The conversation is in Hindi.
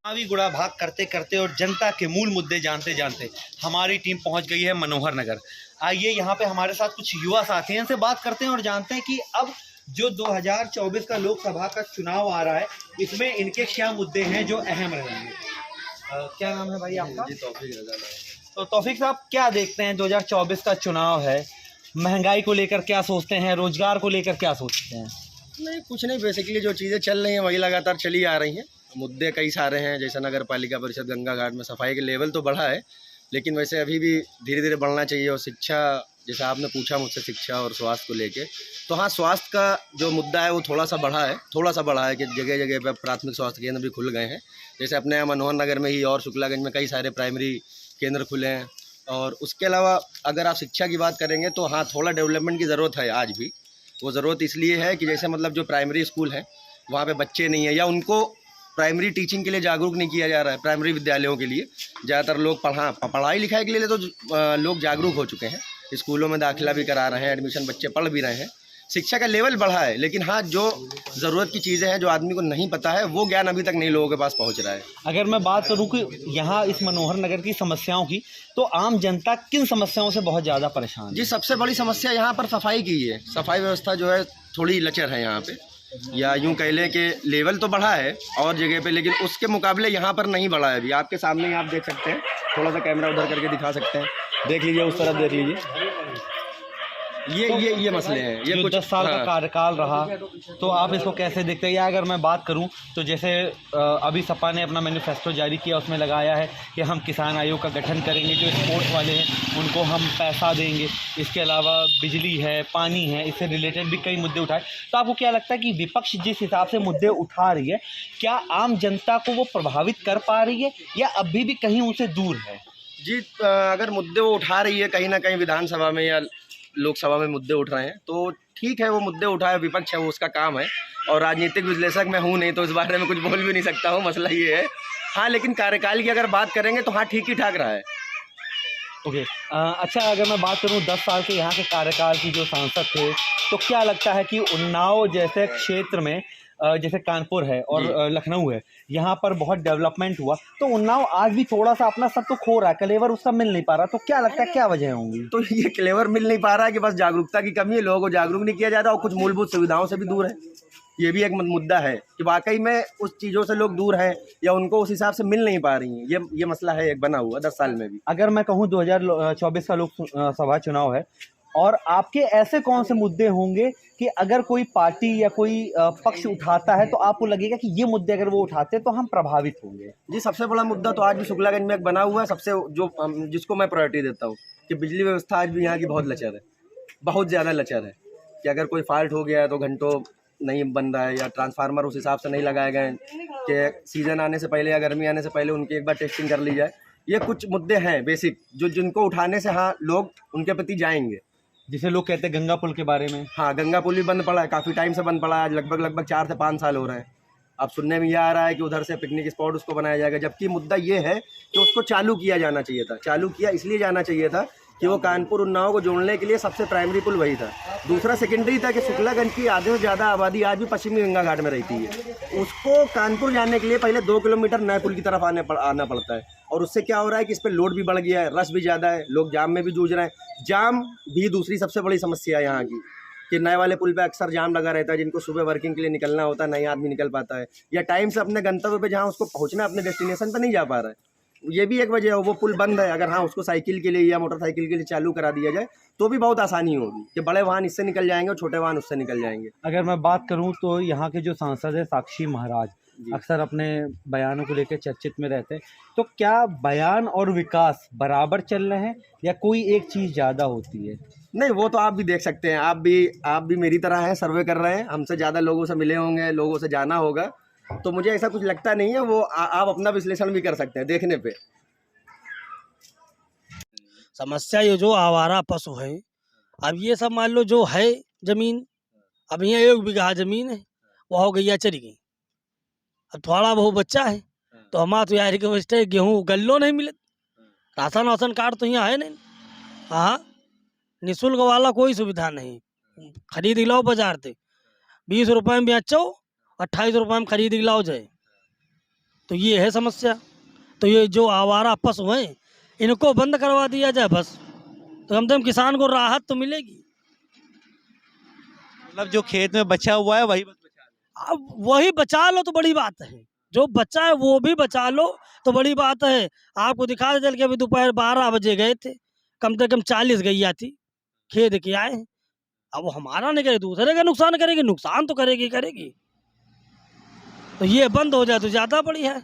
चुनावी गुड़ा भाग करते करते और जनता के मूल मुद्दे जानते जानते हमारी टीम पहुंच गई है मनोहर नगर। आइए यहाँ पे हमारे साथ कुछ युवा साथी हैं, इनसे बात करते हैं और जानते हैं कि अब जो 2024 का लोकसभा का चुनाव आ रहा है इसमें इनके क्या मुद्दे हैं जो अहम रहेंगे। क्या नाम है भाई आपका? जी तौफीक रजा नाम। तो तौफीक साहब, क्या देखते हैं 2024 का चुनाव है, महंगाई को लेकर क्या सोचते हैं, रोजगार को लेकर क्या सोचते हैं? नहीं, कुछ नहीं, बेसिकली जो चीज़ें चल रही हैं वही लगातार चली आ रही हैं। मुद्दे कई सारे हैं, जैसे नगर पालिका परिषद गंगा घाट में सफाई के लेवल तो बढ़ा है, लेकिन वैसे अभी भी धीरे धीरे बढ़ना चाहिए। और शिक्षा, जैसे आपने पूछा मुझसे शिक्षा और स्वास्थ्य को लेके, तो हाँ, स्वास्थ्य का जो मुद्दा है वो थोड़ा सा बढ़ा है कि जगह जगह पर प्राथमिक स्वास्थ्य केंद्र भी खुल गए हैं। जैसे अपने यहाँ मनोहर नगर में ही और शुक्लागंज में कई सारे प्राइमरी केंद्र खुले हैं। और उसके अलावा अगर आप शिक्षा की बात करेंगे तो हाँ, थोड़ा डेवलपमेंट की ज़रूरत है आज भी। वो ज़रूरत इसलिए है कि जैसे मतलब जो प्राइमरी स्कूल हैं वहाँ पे बच्चे नहीं है, या उनको प्राइमरी टीचिंग के लिए जागरूक नहीं किया जा रहा है। प्राइमरी विद्यालयों के लिए ज़्यादातर लोग पढ़ाई लिखाई के लिए तो लोग जागरूक हो चुके हैं, स्कूलों में दाखिला भी करा रहे हैं, एडमिशन बच्चे पढ़ भी रहे हैं, शिक्षा का लेवल बढ़ा है। लेकिन हाँ, जो ज़रूरत की चीज़ें हैं जो आदमी को नहीं पता है वो ज्ञान अभी तक नहीं लोगों के पास पहुँच रहा है। अगर मैं बात करूं कि यहाँ इस मनोहर नगर की समस्याओं की, तो आम जनता किन समस्याओं से बहुत ज़्यादा परेशान है? जी, सबसे बड़ी समस्या यहाँ पर सफाई की है। सफाई व्यवस्था जो है थोड़ी लचर है यहाँ पे, या यूँ कह लें कि लेवल तो बढ़ा है और जगह पे, लेकिन उसके मुकाबले यहाँ पर नहीं बढ़ा है। अभी आपके सामने ही आप देख सकते हैं, थोड़ा सा कैमरा उधर करके दिखा सकते हैं, देख लीजिए, उस तरफ देख लीजिए, ये मसले हैं। ये कुछ 10 साल का कार्यकाल रहा, तो आप इसको कैसे देखते हैं? या अगर मैं बात करूं तो जैसे अभी सपा ने अपना मैनिफेस्टो जारी किया, उसमें लगाया है कि हम किसान आयोग का गठन करेंगे, जो स्पोर्ट्स वाले हैं उनको हम पैसा देंगे, इसके अलावा बिजली है, पानी है, इससे रिलेटेड भी कई मुद्दे उठाए। तो आपको क्या लगता है कि विपक्ष जिस हिसाब से मुद्दे उठा रही है, क्या आम जनता को वो प्रभावित कर पा रही है या अभी भी कहीं उनसे दूर है? जी, अगर मुद्दे वो उठा रही है कहीं ना कहीं विधानसभा में या लोकसभा में मुद्दे उठ रहे हैं तो ठीक है, वो मुद्दे उठाए, विपक्ष है, वो उसका काम है। और राजनीतिक विश्लेषक मैं हूँ नहीं, तो इस बारे में कुछ बोल भी नहीं सकता हूँ, मसला ये है। हाँ, लेकिन कार्यकाल की अगर बात करेंगे तो हाँ, ठीक ही ठाक रहा है। ओके। अच्छा, अगर मैं बात करूं 10 साल के यहाँ के कार्यकाल की, जो सांसद थे, तो क्या लगता है कि उन्नाव जैसे क्षेत्र में, जैसे कानपुर है और लखनऊ है, यहाँ पर बहुत डेवलपमेंट हुआ, तो उन्नाव आज भी थोड़ा सा अपना सब तो खो रहा है, क्लेवर उसका मिल नहीं पा रहा, तो क्या लगता है क्या वजह होंगी? तो ये क्लेवर मिल नहीं पा रहा है कि बस जागरूकता की कमी है, लोगों को जागरूक नहीं किया जाता और कुछ मूलभूत सुविधाओं से भी दूर है। ये भी एक मुद्दा है कि वाकई में उस चीज़ों से लोग दूर हैं या उनको उस हिसाब से मिल नहीं पा रही हैं। ये मसला है, एक बना हुआ 10 साल में भी। अगर मैं कहूँ 2024 का लोकसभा चुनाव है, और आपके ऐसे कौन से मुद्दे होंगे कि अगर कोई पार्टी या कोई पक्ष उठाता है तो आपको लगेगा कि ये मुद्दे अगर वो उठाते हैं तो हम प्रभावित होंगे? जी, सबसे बड़ा मुद्दा तो आज भी शुक्लागंज में एक बना हुआ है, सबसे जो जिसको मैं प्रायोरिटी देता हूँ, कि बिजली व्यवस्था आज भी यहाँ की बहुत लचर है, बहुत ज़्यादा लचर है। कि अगर कोई फॉल्ट हो गया है तो घंटों नहीं बन रहा है, या ट्रांसफार्मर उस हिसाब से नहीं लगाए गए कि सीज़न आने से पहले या गर्मी आने से पहले उनकी एक बार टेस्टिंग कर ली जाए। ये कुछ मुद्दे हैं बेसिक, जिनको उठाने से हाँ, लोग उनके प्रति जाएंगे। जिसे लोग कहते हैं गंगा पुल के बारे में। हाँ, गंगा पुल भी बंद पड़ा है, काफ़ी टाइम से बंद पड़ा है, लगभग 4 से 5 साल हो रहे हैं। अब सुनने में यह आ रहा है कि उधर से पिकनिक स्पॉट उसको बनाया जाएगा, जबकि मुद्दा ये है कि उसको चालू किया जाना चाहिए था। चालू किया इसलिए जाना चाहिए था कि वो कानपुर उन्नाव को जोड़ने के लिए सबसे प्राइमरी पुल वही था। दूसरा सेकेंडरी था कि शुक्लागंज की आधे से ज़्यादा आबादी आज भी पश्चिमी गंगा घाट में रहती है। उसको कानपुर जाने के लिए पहले 2 किलोमीटर नए पुल की तरफ आना पड़ता है, और उससे क्या हो रहा है कि इस पर लोड भी बढ़ गया है, रश भी ज़्यादा है, लोग जाम में भी जूझ रहे हैं। जाम भी दूसरी सबसे बड़ी समस्या है यहाँ की, कि नए वाले पुल पे अक्सर जाम लगा रहता है, जिनको सुबह वर्किंग के लिए निकलना होता है, नहीं आदमी निकल पाता है, या टाइम से अपने गंतव्य पे जहाँ उसको पहुँचना, अपने डेस्टिनेशन पर नहीं जा पा रहा है। ये भी एक वजह है। वो पुल बंद है, अगर हाँ उसको साइकिल के लिए या मोटरसाइकिल के लिए चालू करा दिया जाए तो भी बहुत आसानी होगी कि बड़े वाहन इससे निकल जाएंगे और छोटे वाहन उससे निकल जाएंगे। अगर मैं बात करूं तो यहाँ के जो सांसद है साक्षी महाराज, अक्सर अपने बयानों को लेकर चर्चित में रहते हैं, तो क्या बयान और विकास बराबर चल रहे हैं या कोई एक चीज़ ज़्यादा होती है? नहीं, वो तो आप भी देख सकते हैं, आप भी मेरी तरह हैं, सर्वे कर रहे हैं, हमसे ज़्यादा लोगों से मिले होंगे, लोगों से जाना होगा, तो मुझे ऐसा कुछ लगता नहीं है। वो आप अपना विश्लेषण भी कर सकते हैं देखने पे। समस्या ये जो आवारा पशु है, अब ये सब मान लो जो है जमीन, अब यहाँ 1 बीघा जमीन है, वो हो गैया चली गई, अब थोड़ा बहुत बच्चा है, तो हमारा तो यार के गेहूँ गल्लो नहीं मिले, राशन कार्ड तो यहाँ है नहीं। हाँ, निःशुल्क वाला कोई सुविधा नहीं, खरीद लाओ बाजार से, 20 रुपये में बेचो, 28 रुपये में खरीद लाओ जाए। तो ये है समस्या। तो ये जो आवारा पशु हैं इनको बंद करवा दिया जाए बस, तो कम से कम किसान को राहत तो मिलेगी। मतलब जो खेत में बचा हुआ है वही बस बचा लो। अब वही बचा लो तो बड़ी बात है, जो बच्चा है वो भी बचा लो तो बड़ी बात है। आपको दिखा दे चल के अभी दोपहर 12 बजे गए थे, कम से कम 40 गैया थी, खेद के आए हैं। अब वो हमारा नहीं करे, दूसरे का नुकसान करेगी, नुकसान तो करेगी करेगी। तो ये बंद हो जाए तो ज़्यादा बढ़िया है।